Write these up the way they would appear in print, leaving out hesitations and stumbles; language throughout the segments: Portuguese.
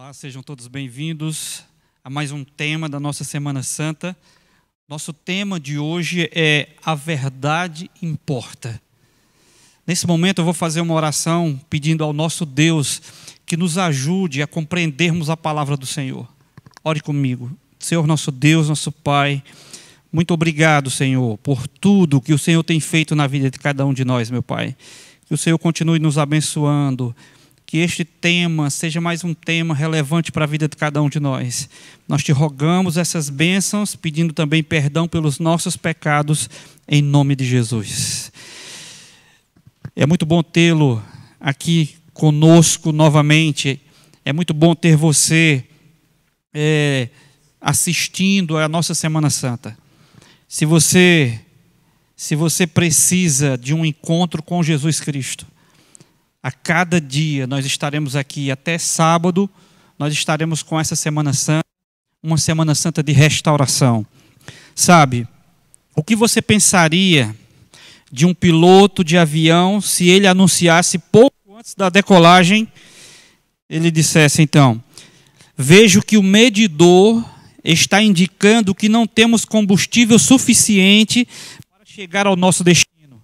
Olá, sejam todos bem-vindos a mais um tema da nossa Semana Santa. Nosso tema de hoje é A Verdade Importa. Nesse momento eu vou fazer uma oração pedindo ao nosso Deus que nos ajude a compreendermos a palavra do Senhor. Ore comigo. Senhor, nosso Deus, nosso Pai, muito obrigado, Senhor, por tudo que o Senhor tem feito na vida de cada um de nós, meu Pai. Que o Senhor continue nos abençoando. Que este tema seja mais um tema relevante para a vida de cada um de nós. Nós te rogamos essas bênçãos, pedindo também perdão pelos nossos pecados, em nome de Jesus. É muito bom tê-lo aqui conosco novamente. É muito bom ter você assistindo à nossa Semana Santa. Se você precisa de um encontro com Jesus Cristo, a cada dia nós estaremos aqui, até sábado, nós estaremos com essa Semana Santa, uma Semana Santa de restauração. Sabe, o que você pensaria de um piloto de avião se ele anunciasse pouco antes da decolagem, ele dissesse então: vejo que o medidor está indicando que não temos combustível suficiente para chegar ao nosso destino.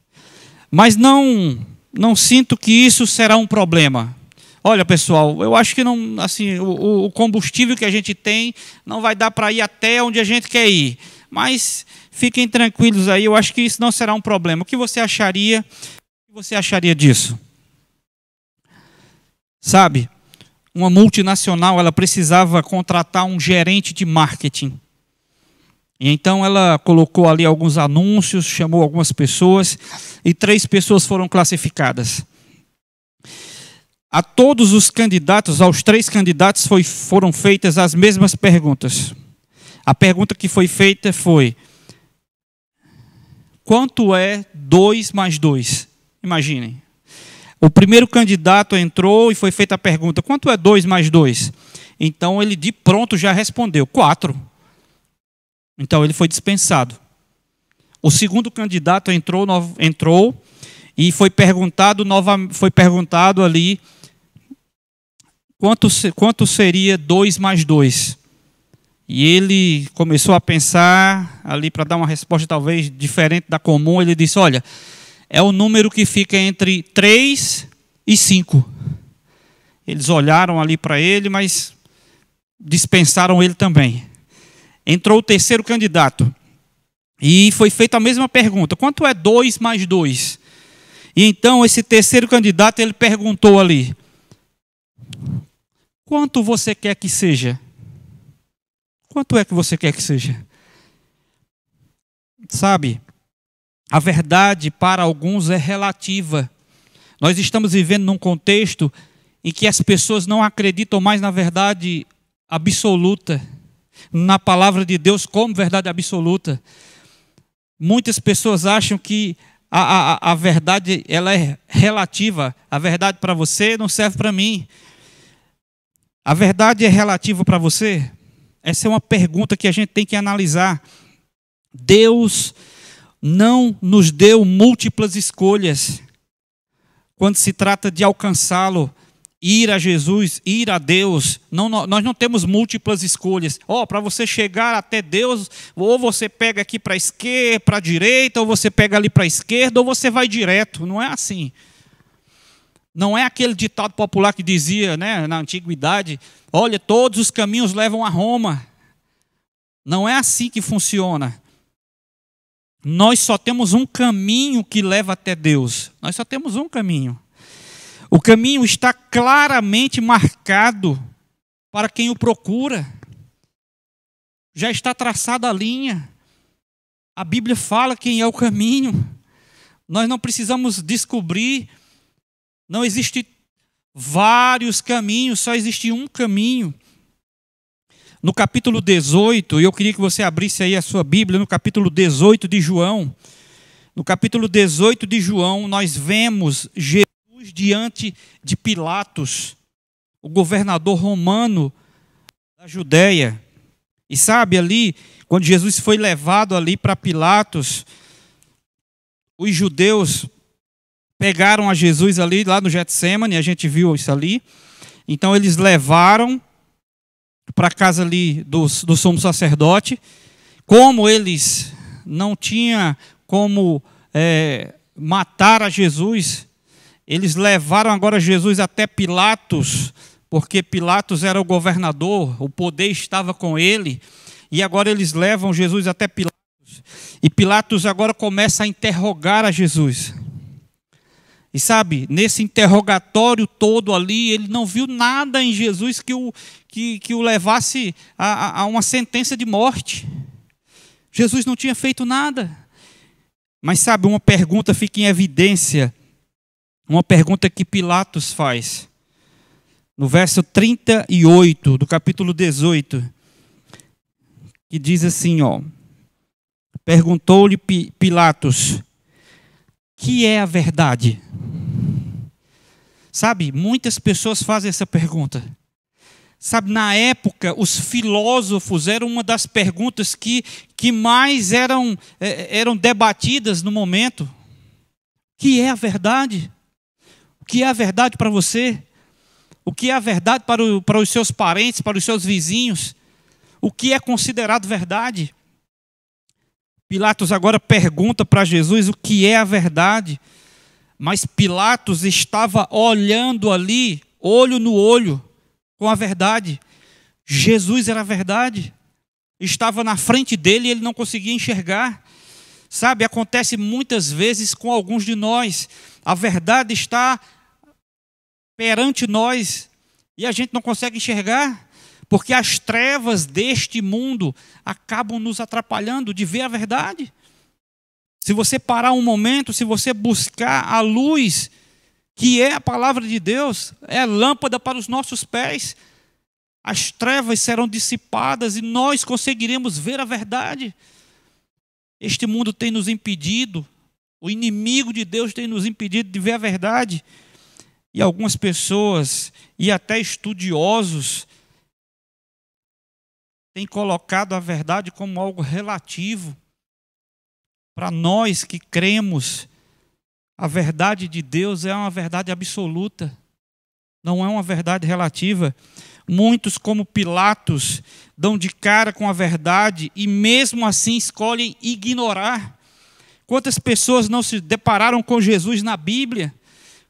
Mas não sinto que isso será um problema. Olha, pessoal, eu acho que não, assim, o combustível que a gente tem não vai dar para ir até onde a gente quer ir. Mas fiquem tranquilos aí, eu acho que isso não será um problema. O que você acharia disso? Sabe, uma multinacional, ela precisava contratar um gerente de marketing. E então ela colocou ali alguns anúncios, chamou algumas pessoas, e 3 pessoas foram classificadas. A todos os candidatos, aos 3 candidatos, foram feitas as mesmas perguntas. A pergunta que foi feita foi: quanto é 2 mais 2? Imaginem. O primeiro candidato entrou e foi feita a pergunta: quanto é 2 mais 2? Então ele de pronto já respondeu: 4. Então ele foi dispensado. O segundo candidato entrou e foi perguntado ali quanto seria 2 mais 2. E ele começou a pensar ali para dar uma resposta talvez diferente da comum. Ele disse: olha, é o número que fica entre 3 e 5. Eles olharam ali para ele, mas dispensaram ele também. Entrou o terceiro candidato e foi feita a mesma pergunta: quanto é 2 mais 2? E então esse terceiro candidato, ele perguntou ali: quanto você quer que seja? Quanto é que você quer que seja? Sabe, a verdade para alguns é relativa. Nós estamos vivendo num contexto em que as pessoas não acreditam mais na verdade absoluta, na palavra de Deus como verdade absoluta. Muitas pessoas acham que a verdade ela é relativa. A verdade para você não serve para mim. A verdade é relativa para você? Essa é uma pergunta que a gente tem que analisar. Deus não nos deu múltiplas escolhas quando se trata de alcançá-lo. Ir a Jesus, ir a Deus, nós não temos múltiplas escolhas. Para você chegar até Deus, ou você pega aqui para a esquerda, para a direita, ou você pega ali para a esquerda, ou você vai direto. Não é assim. Não é aquele ditado popular que dizia, né, na antiguidade: olha, todos os caminhos levam a Roma. Não é assim que funciona. Nós só temos um caminho que leva até Deus. Nós só temos um caminho. O caminho está claramente marcado para quem o procura. Já está traçada a linha. A Bíblia fala quem é o caminho. Nós não precisamos descobrir. Não existe vários caminhos, só existe um caminho. No capítulo 18, eu queria que você abrisse aí a sua Bíblia, no capítulo 18 de João. No capítulo 18 de João, nós vemos Jesus diante de Pilatos, o governador romano da Judéia. E sabe, ali, quando Jesus foi levado ali para Pilatos, os judeus pegaram a Jesus ali, lá no Getsêmani, a gente viu isso ali. Então eles levaram para a casa ali do sumo sacerdote. Como eles não tinham como matar a Jesus, eles levaram agora Jesus até Pilatos, porque Pilatos era o governador, o poder estava com ele, e agora eles levam Jesus até Pilatos, e Pilatos agora começa a interrogar a Jesus. E sabe, nesse interrogatório todo ali, ele não viu nada em Jesus que o levasse a uma sentença de morte. Jesus não tinha feito nada. Mas sabe, uma pergunta fica em evidência, uma pergunta que Pilatos faz. No verso 38 do capítulo 18, que diz assim, perguntou-lhe Pilatos, que é a verdade? Sabe, muitas pessoas fazem essa pergunta. Sabe, na época, os filósofos eram uma das perguntas que mais eram debatidas no momento. O que é a verdade? O que é a verdade para você? O que é a verdade para os seus parentes, para os seus vizinhos? O que é considerado verdade? Pilatos agora pergunta para Jesus o que é a verdade. Mas Pilatos estava olhando ali, olho no olho, com a verdade. Jesus era a verdade. Estava na frente dele e ele não conseguia enxergar. Sabe, acontece muitas vezes com alguns de nós. A verdade está perante nós e a gente não consegue enxergar, porque as trevas deste mundo acabam nos atrapalhando de ver a verdade. Se você parar um momento, se você buscar a luz, que é a palavra de Deus, é a lâmpada para os nossos pés, as trevas serão dissipadas e nós conseguiremos ver a verdade. Este mundo tem nos impedido, o inimigo de Deus tem nos impedido de ver a verdade. E algumas pessoas, e até estudiosos, têm colocado a verdade como algo relativo. Para nós que cremos, a verdade de Deus é uma verdade absoluta, não é uma verdade relativa. Muitos, como Pilatos, dão de cara com a verdade e mesmo assim escolhem ignorar. Quantas pessoas não se depararam com Jesus na Bíblia?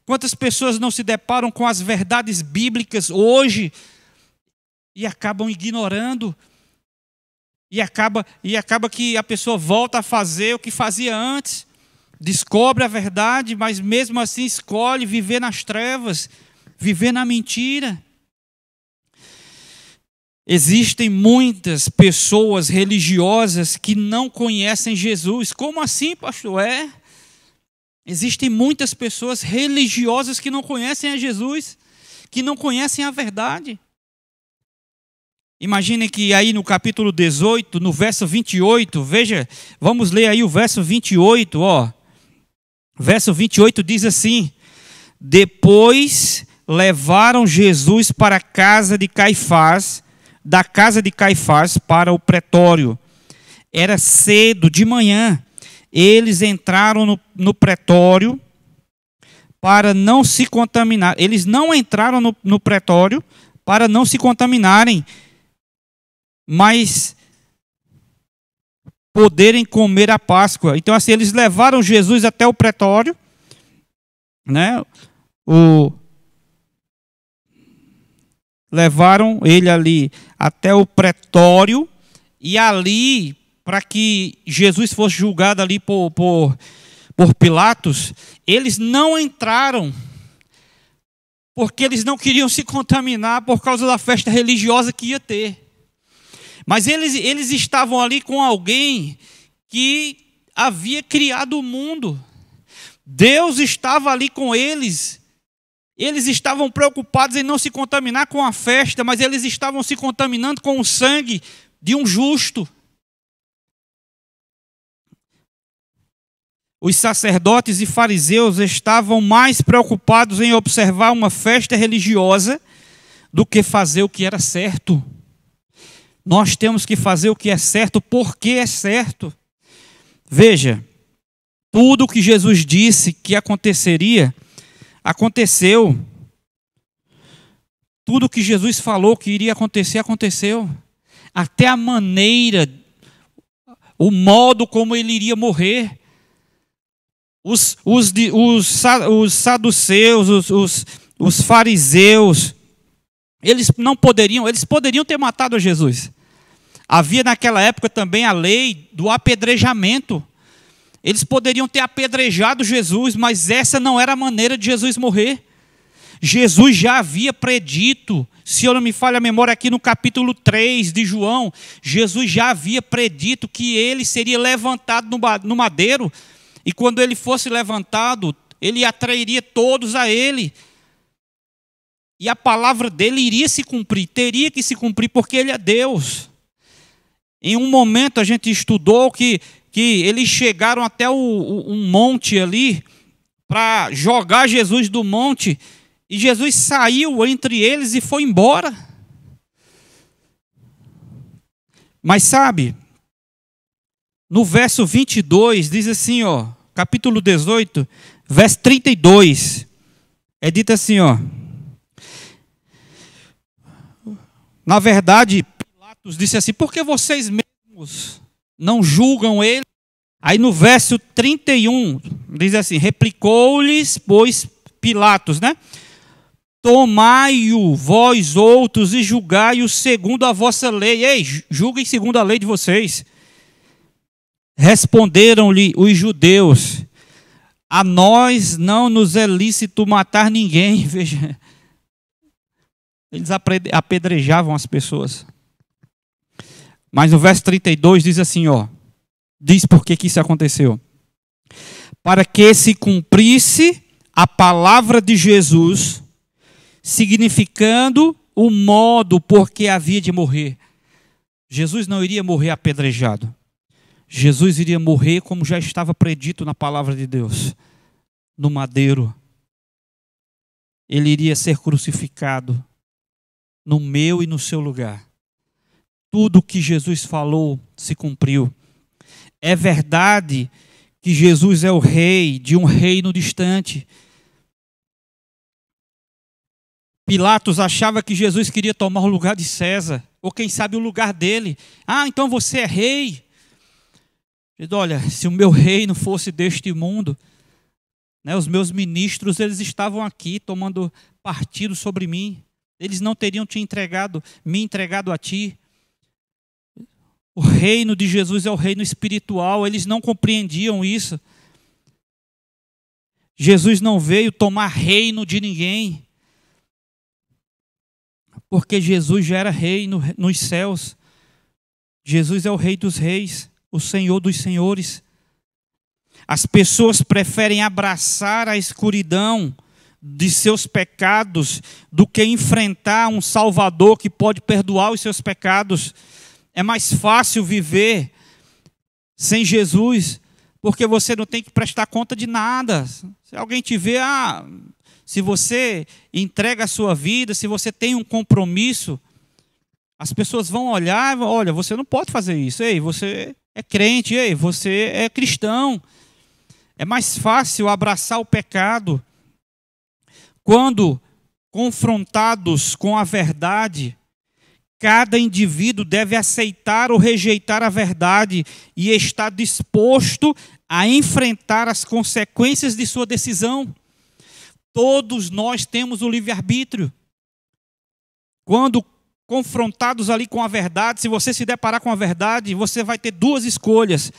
Quantas pessoas não se deparam com as verdades bíblicas hoje e acabam ignorando? E acaba que a pessoa volta a fazer o que fazia antes. Descobre a verdade, mas mesmo assim escolhe viver nas trevas, viver na mentira. Existem muitas pessoas religiosas que não conhecem Jesus. Como assim, pastor? Existem muitas pessoas religiosas que não conhecem a Jesus, que não conhecem a verdade. Imaginem que aí no capítulo 18, no verso 28, veja, vamos ler aí o verso 28, Verso 28 diz assim: depois levaram Jesus para a casa de Caifás, da casa de Caifás para o pretório. Era cedo, de manhã. Eles entraram no pretório para não se contaminar. Eles não entraram no pretório para não se contaminarem, mas poderem comer a Páscoa. Então, assim, eles levaram Jesus até o pretório, né? Levaram ele ali até o pretório, e ali, para que Jesus fosse julgado ali por Pilatos, eles não entraram, porque eles não queriam se contaminar por causa da festa religiosa que ia ter. Mas eles estavam ali com alguém que havia criado o mundo. Deus estava ali com eles. Eles estavam preocupados em não se contaminar com a festa, mas eles estavam se contaminando com o sangue de um justo. Os sacerdotes e fariseus estavam mais preocupados em observar uma festa religiosa do que fazer o que era certo. Nós temos que fazer o que é certo porque é certo. Veja, tudo o que Jesus disse que aconteceria, aconteceu. Tudo que Jesus falou que iria acontecer, aconteceu. Até a maneira, o modo como ele iria morrer. Os saduceus, os fariseus, eles poderiam ter matado a Jesus. Havia naquela época também a lei do apedrejamento. Eles poderiam ter apedrejado Jesus, mas essa não era a maneira de Jesus morrer. Jesus já havia predito, se eu não me falha a memória, aqui no capítulo 3 de João, Jesus já havia predito que ele seria levantado no madeiro, e quando ele fosse levantado, ele atrairia todos a ele. E a palavra dele iria se cumprir, teria que se cumprir, porque ele é Deus. Em um momento a gente estudou que eles chegaram até um monte ali, para jogar Jesus do monte, e Jesus saiu entre eles e foi embora. Mas sabe, no verso 22, diz assim, capítulo 18, verso 32, é dito assim, na verdade, Pilatos disse assim, por que vocês mesmos não julgam ele? Aí no verso 31, diz assim, replicou-lhes, pois, Pilatos, tomai-o vós outros e julgai-o segundo a vossa lei. Ei, julguem segundo a lei de vocês. Responderam-lhe os judeus, a nós não nos é lícito matar ninguém. Veja, eles apedrejavam as pessoas. Mas no verso 32 diz assim, diz por que isso aconteceu. Para que se cumprisse a palavra de Jesus, significando o modo por que havia de morrer. Jesus não iria morrer apedrejado. Jesus iria morrer como já estava predito na palavra de Deus, no madeiro. Ele iria ser crucificado no meu e no seu lugar. Tudo que Jesus falou se cumpriu. É verdade que Jesus é o rei de um reino distante. Pilatos achava que Jesus queria tomar o lugar de César, ou quem sabe o lugar dele. Então você é rei. Ele diz, olha, se o meu reino fosse deste mundo, os meus ministros, eles estavam aqui tomando partido sobre mim. Eles não teriam me entregado a ti. O reino de Jesus é o reino espiritual. Eles não compreendiam isso. Jesus não veio tomar reino de ninguém, porque Jesus já era rei nos céus. Jesus é o rei dos reis, o Senhor dos senhores. As pessoas preferem abraçar a escuridão de seus pecados do que enfrentar um Salvador que pode perdoar os seus pecados. É mais fácil viver sem Jesus, porque você não tem que prestar conta de nada. Se alguém te vê, se você entrega a sua vida, se você tem um compromisso, as pessoas vão olhar, olha, você não pode fazer isso. Ei, você é crente, ei, você é cristão. É mais fácil abraçar o pecado. Quando confrontados com a verdade, cada indivíduo deve aceitar ou rejeitar a verdade e estar disposto a enfrentar as consequências de sua decisão. Todos nós temos o livre-arbítrio. Quando confrontados ali com a verdade, se você se deparar com a verdade, você vai ter duas escolhas.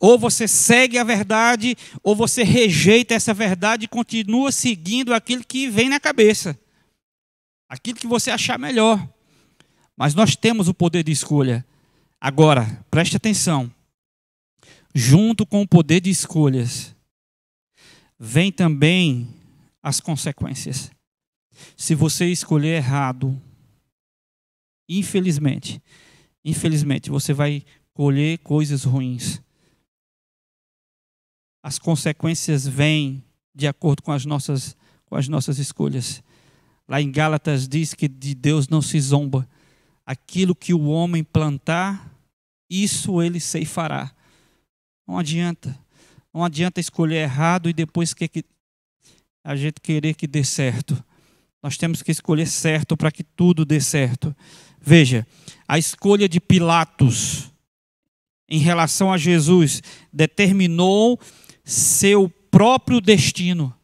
Ou você segue a verdade, ou você rejeita essa verdade e continua seguindo aquilo que vem na cabeça. Aquilo que você achar melhor. Mas nós temos o poder de escolha. Agora, preste atenção. Junto com o poder de escolhas, vem também as consequências. Se você escolher errado, infelizmente, você vai colher coisas ruins. As consequências vêm de acordo com as nossas escolhas. Lá em Gálatas diz que de Deus não se zomba. Aquilo que o homem plantar, isso ele ceifará. Não adianta escolher errado e depois a gente querer que dê certo. Nós temos que escolher certo para que tudo dê certo. Veja, a escolha de Pilatos em relação a Jesus determinou seu próprio destino,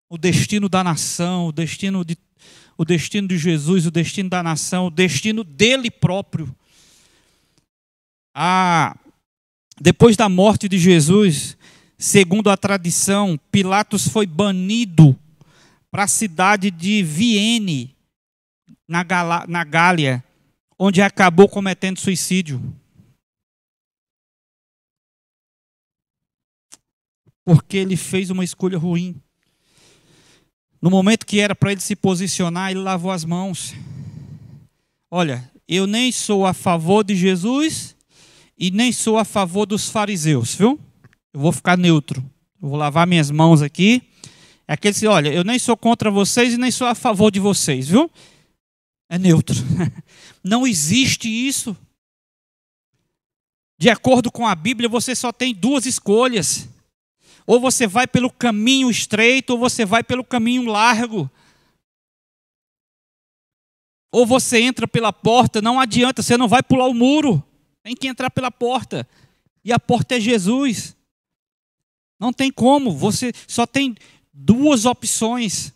o destino da nação, o destino de Jesus, o destino da nação, o destino dele próprio. Depois da morte de Jesus, segundo a tradição, Pilatos foi banido para a cidade de Vienne, na Gália, onde acabou cometendo suicídio. Porque ele fez uma escolha ruim. No momento que era para ele se posicionar, ele lavou as mãos. Olha, eu nem sou a favor de Jesus e nem sou a favor dos fariseus, viu? Eu vou ficar neutro. Eu vou lavar minhas mãos aqui. É aquele que, olha, eu nem sou contra vocês e nem sou a favor de vocês, viu? É neutro. Não existe isso. De acordo com a Bíblia, você só tem duas escolhas. Ou você vai pelo caminho estreito, ou você vai pelo caminho largo. Ou você entra pela porta, não adianta, você não vai pular o muro. Tem que entrar pela porta. E a porta é Jesus. Não tem como, você só tem duas opções.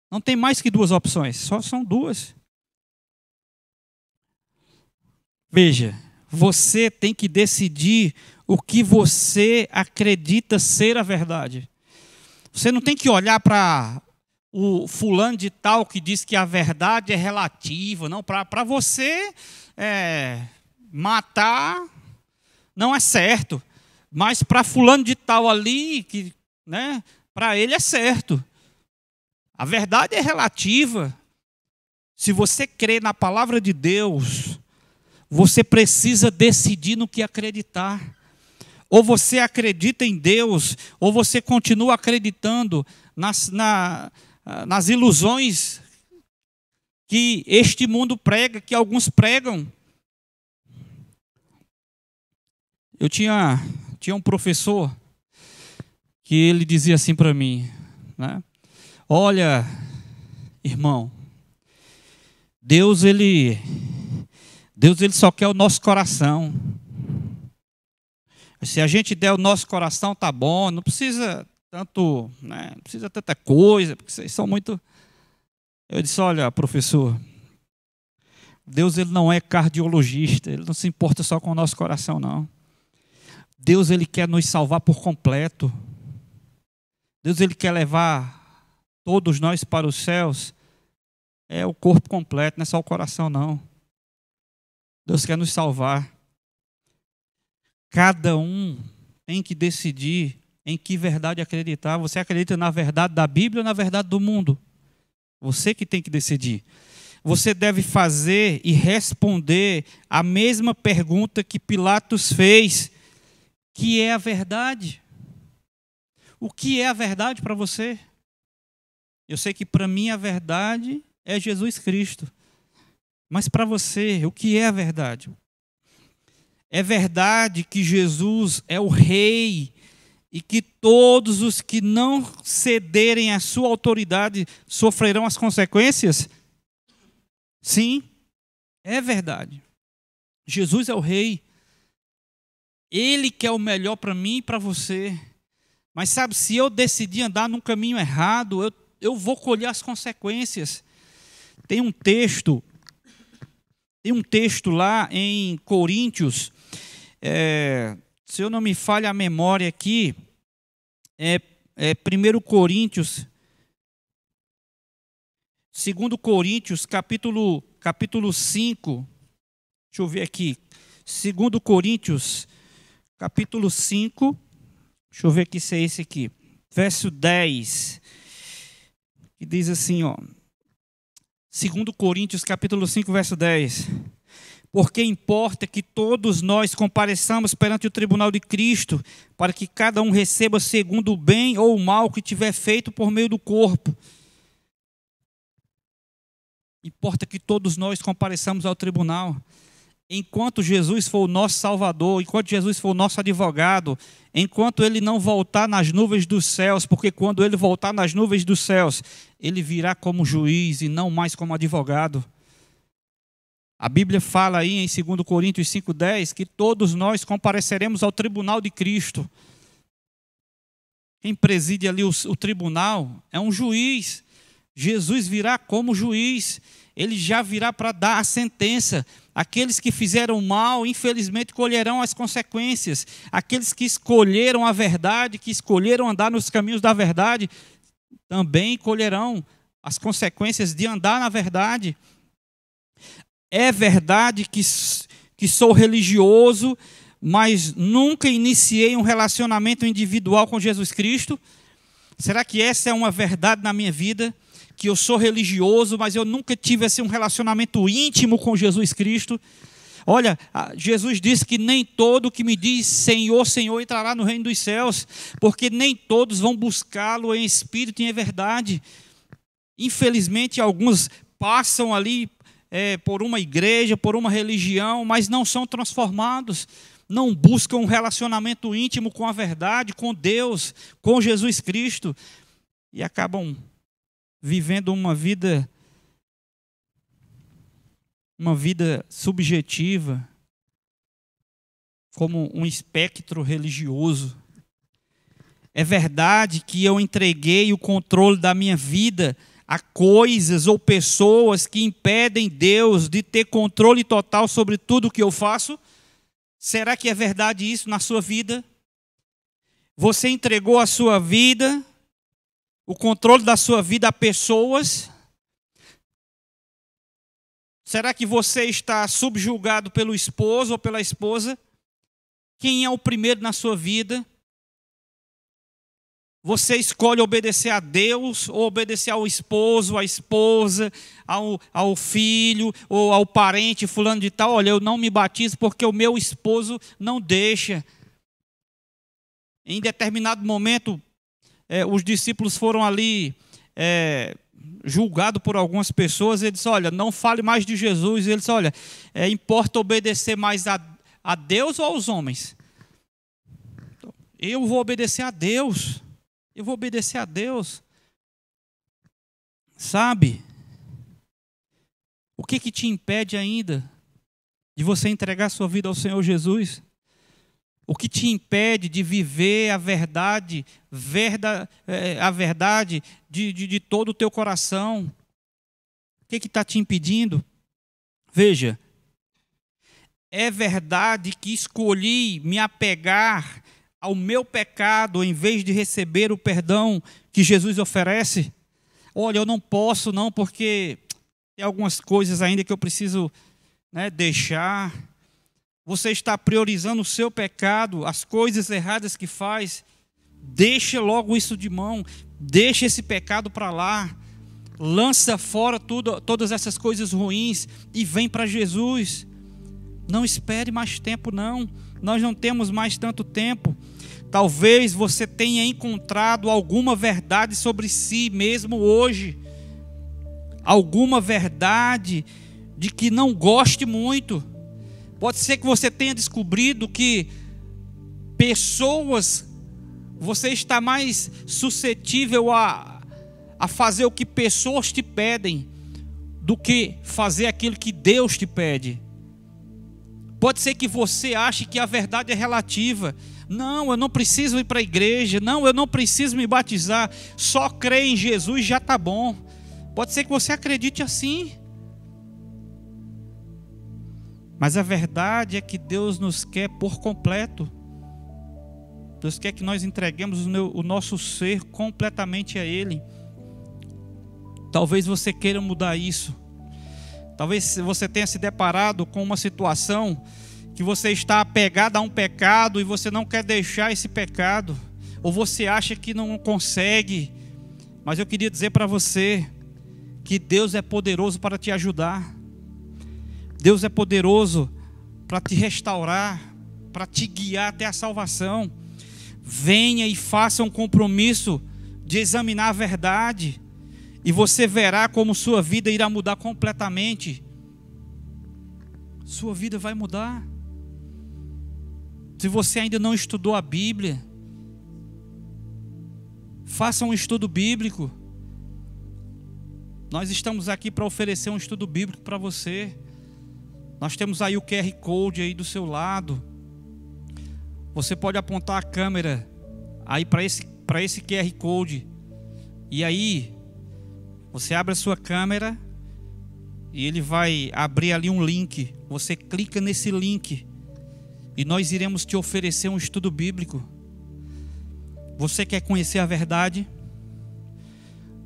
Não tem mais que duas opções, só são duas. Veja, você tem que decidir o que você acredita ser a verdade. Você não tem que olhar para o fulano de tal que diz que a verdade é relativa. Não, para você matar não é certo. Mas para fulano de tal ali, para ele é certo. A verdade é relativa. Se você crê na palavra de Deus, você precisa decidir no que acreditar. Ou você acredita em Deus, ou você continua acreditando nas ilusões que este mundo prega, que alguns pregam. Eu tinha um professor que ele dizia assim para mim, né? Olha, irmão, Deus ele só quer o nosso coração. Se a gente der o nosso coração, tá bom, não precisa tanto, não precisa tanta coisa, porque vocês são muito... Eu disse, olha, professor, Deus ele não é cardiologista, ele não se importa só com o nosso coração, não. Deus ele quer nos salvar por completo. Deus ele quer levar todos nós para os céus. É o corpo completo, não é só o coração, não. Deus quer nos salvar. Cada um tem que decidir em que verdade acreditar. Você acredita na verdade da Bíblia ou na verdade do mundo? Você que tem que decidir. Você deve fazer e responder a mesma pergunta que Pilatos fez, que é a verdade. O que é a verdade para você? Eu sei que para mim a verdade é Jesus Cristo. Mas para você, o que é a verdade? É verdade que Jesus é o Rei e que todos os que não cederem à sua autoridade sofrerão as consequências? Sim, é verdade. Jesus é o Rei. Ele quer o melhor para mim e para você. Mas sabe, se eu decidir andar num caminho errado, eu vou colher as consequências. Tem um texto lá em Coríntios, se eu não me falha a memória aqui, 1 Coríntios, 2 Coríntios, capítulo 5, deixa eu ver aqui, 2 Coríntios, capítulo 5, deixa eu ver aqui se é esse aqui, verso 10, que diz assim, 2 Coríntios, capítulo 5, verso 10. Porque importa que todos nós compareçamos perante o tribunal de Cristo, para que cada um receba segundo o bem ou o mal que tiver feito por meio do corpo. Importa que todos nós compareçamos ao tribunal. enquanto Jesus for o nosso Salvador, enquanto Jesus for o nosso advogado, enquanto Ele não voltar nas nuvens dos céus, porque quando Ele voltar nas nuvens dos céus, Ele virá como juiz e não mais como advogado. A Bíblia fala aí em 2 Coríntios 5,10 que todos nós compareceremos ao tribunal de Cristo. Quem preside ali o tribunal é um juiz. Jesus virá como juiz. Ele já virá para dar a sentença. Aqueles que fizeram mal, infelizmente, colherão as consequências. Aqueles que escolheram a verdade, que escolheram andar nos caminhos da verdade, também colherão as consequências de andar na verdade. É verdade que sou religioso, mas nunca iniciei um relacionamento individual com Jesus Cristo? Será que essa é uma verdade na minha vida? Que eu sou religioso, mas eu nunca tive assim, um relacionamento íntimo com Jesus Cristo? Olha, Jesus disse que nem todo que me diz Senhor, Senhor entrará no reino dos céus, porque nem todos vão buscá-lo em espírito e em verdade. Infelizmente, alguns passam ali por uma igreja, por uma religião, mas não são transformados, não buscam um relacionamento íntimo com a verdade, com Deus, com Jesus Cristo, e acabam vivendo uma vida subjetiva, como um espectro religioso. É verdade que eu entreguei o controle da minha vida a coisas ou pessoas que impedem Deus de ter controle total sobre tudo o que eu faço? Será que é verdade isso na sua vida? Você entregou a sua vida, o controle da sua vida a pessoas? Será que você está subjugado pelo esposo ou pela esposa? Quem é o primeiro na sua vida? Você escolhe obedecer a Deus ou obedecer ao esposo, à esposa, ao filho ou ao parente fulano de tal? Olha, eu não me batizo porque o meu esposo não deixa. Em determinado momento, os discípulos foram ali julgados por algumas pessoas. Eles disseram, olha, não fale mais de Jesus. Eles disseram, olha, importa obedecer mais a Deus ou aos homens? Eu vou obedecer a Deus. Eu vou obedecer a Deus. Sabe? O que te impede ainda de você entregar sua vida ao Senhor Jesus? O que te impede de viver a verdade, de todo o teu coração? O que está te impedindo? Veja, é verdade que escolhi me apegar ao meu pecado, em vez de receber o perdão que Jesus oferece? Olha, eu não posso não, porque tem algumas coisas ainda que eu preciso deixar. Você está priorizando o seu pecado, as coisas erradas que faz. Deixa logo isso de mão, deixa esse pecado para lá. Lança fora todas essas coisas ruins e vem para Jesus. Não espere mais tempo não, nós não temos mais tanto tempo. Talvez você tenha encontrado alguma verdade sobre si mesmo hoje. Alguma verdade de que não goste muito. Pode ser que você tenha descobrido que você está mais suscetível a fazer o que pessoas te pedem do que fazer aquilo que Deus te pede. Pode ser que você ache que a verdade é relativa. Não, eu não preciso ir para a igreja. Não, eu não preciso me batizar. Só crer em Jesus já está bom. Pode ser que você acredite assim. Mas a verdade é que Deus nos quer por completo. Deus quer que nós entreguemos o nosso ser completamente a Ele. Talvez você queira mudar isso. Talvez você tenha se deparado com uma situação que você está apegado a um pecado e você não quer deixar esse pecado, ou você acha que não consegue. Mas eu queria dizer para você que Deus é poderoso para te ajudar. Deus é poderoso para te restaurar, para te guiar até a salvação. Venha e faça um compromisso de examinar a verdade, e você verá como sua vida irá mudar completamente. Sua vida vai mudar. Se você ainda não estudou a Bíblia, faça um estudo bíblico. Nós estamos aqui para oferecer um estudo bíblico para você. Nós temos aí o QR Code aí do seu lado. Você pode apontar a câmera aí para esse QR Code. E aí, você abre a sua câmera e ele vai abrir ali um link. Você clica nesse link e nós iremos te oferecer um estudo bíblico. Você quer conhecer a verdade?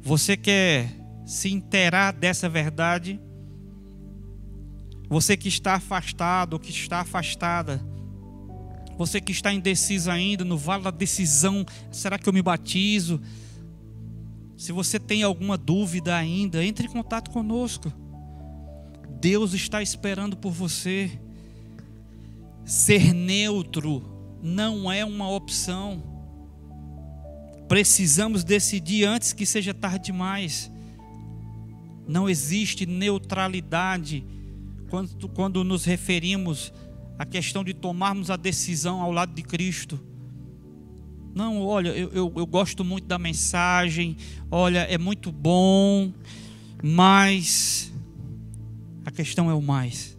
Você quer se inteirar dessa verdade? Você que está afastado ou que está afastada, você que está indeciso ainda, no vale da decisão, será que eu me batizo? Se você tem alguma dúvida ainda, entre em contato conosco. Deus está esperando por você. Ser neutro não é uma opção. Precisamos decidir antes que seja tarde demais. Não existe neutralidade quando nos referimos à questão de tomarmos a decisão ao lado de Cristo. Não, olha, eu gosto muito da mensagem, olha, é muito bom, mas a questão é o mais.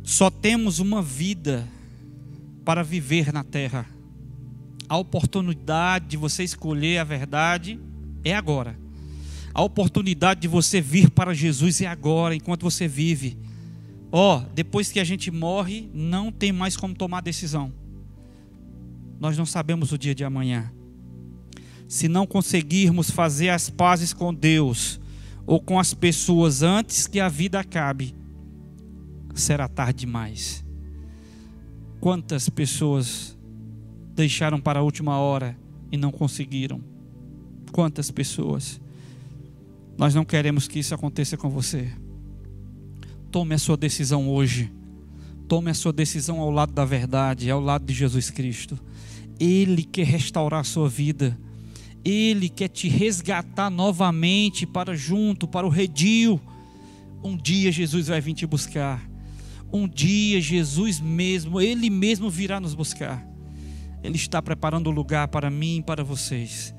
Só temos uma vida para viver na terra. A oportunidade de você escolher a verdade é agora. A oportunidade de você vir para Jesus é agora, enquanto você vive. Depois que a gente morre, não tem mais como tomar decisão. Nós não sabemos o dia de amanhã. Se não conseguirmos fazer as pazes com Deus ou com as pessoas antes que a vida acabe, será tarde demais. Quantas pessoas deixaram para a última hora e não conseguiram? Quantas pessoas? Nós não queremos que isso aconteça com você. Tome a sua decisão hoje. Tome a sua decisão ao lado da verdade, ao lado de Jesus Cristo. Ele quer restaurar a sua vida. Ele quer te resgatar novamente para o redil. Um dia Jesus vai vir te buscar. Um dia Jesus mesmo, Ele mesmo virá nos buscar. Ele está preparando o lugar para mim e para vocês.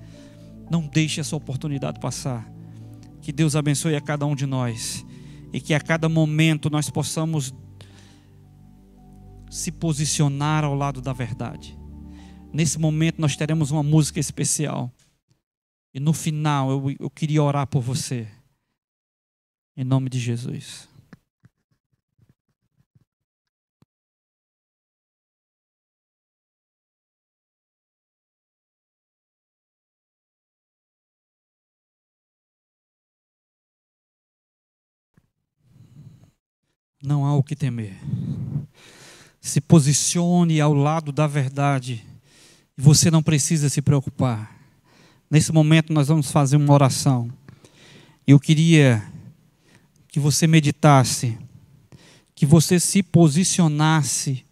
Não deixe essa oportunidade passar. Que Deus abençoe a cada um de nós. E que a cada momento nós possamos se posicionar ao lado da verdade. Nesse momento nós teremos uma música especial. E no final eu queria orar por você. Em nome de Jesus. Não há o que temer. Se posicione ao lado da verdade. Você não precisa se preocupar. Nesse momento nós vamos fazer uma oração. Eu queria que você meditasse, que você se posicionasse,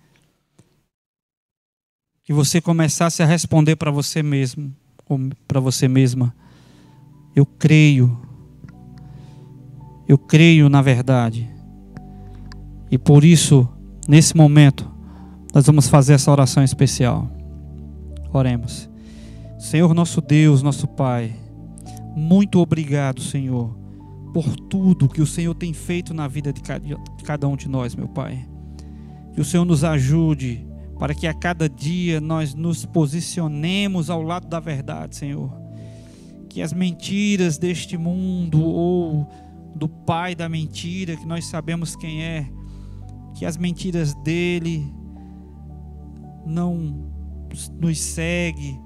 que você começasse a responder para você mesmo, ou para você mesma. Eu creio na verdade. E por isso, nesse momento, nós vamos fazer essa oração especial. Oremos. Senhor nosso Deus, nosso Pai, muito obrigado, Senhor, por tudo que o Senhor tem feito na vida de cada um de nós, meu Pai. Que o Senhor nos ajude para que a cada dia nós nos posicionemos ao lado da verdade, Senhor. Que as mentiras deste mundo ou do pai da mentira, que nós sabemos quem é, que as mentiras dele não nos segue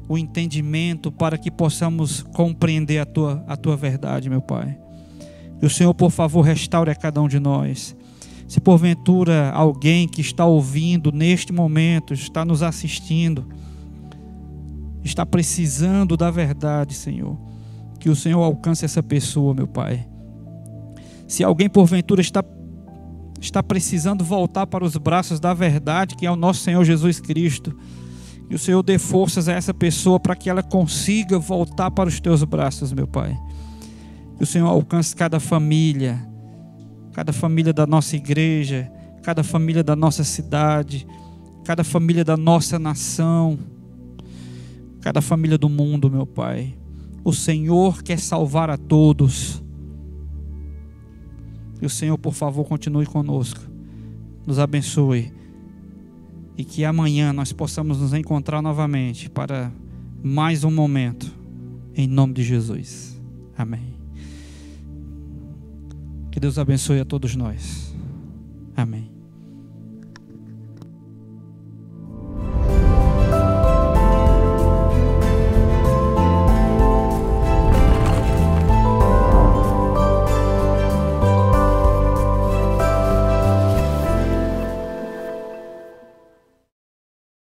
o entendimento para que possamos compreender a tua verdade, meu Pai. Que o Senhor, por favor, restaure a cada um de nós. Se porventura alguém que está ouvindo neste momento, está nos assistindo, está precisando da verdade, Senhor, que o Senhor alcance essa pessoa, meu Pai. Se alguém porventura está precisando voltar para os braços da verdade, que é o nosso Senhor Jesus Cristo, que o Senhor dê forças a essa pessoa para que ela consiga voltar para os teus braços, meu Pai. Que o Senhor alcance cada família, cada família da nossa igreja, cada família da nossa cidade, cada família da nossa nação, cada família do mundo, meu Pai. O Senhor quer salvar a todos. E o Senhor, por favor, continue conosco, nos abençoe, e que amanhã nós possamos nos encontrar novamente para mais um momento, em nome de Jesus. Amém. Que Deus abençoe a todos nós. Amém.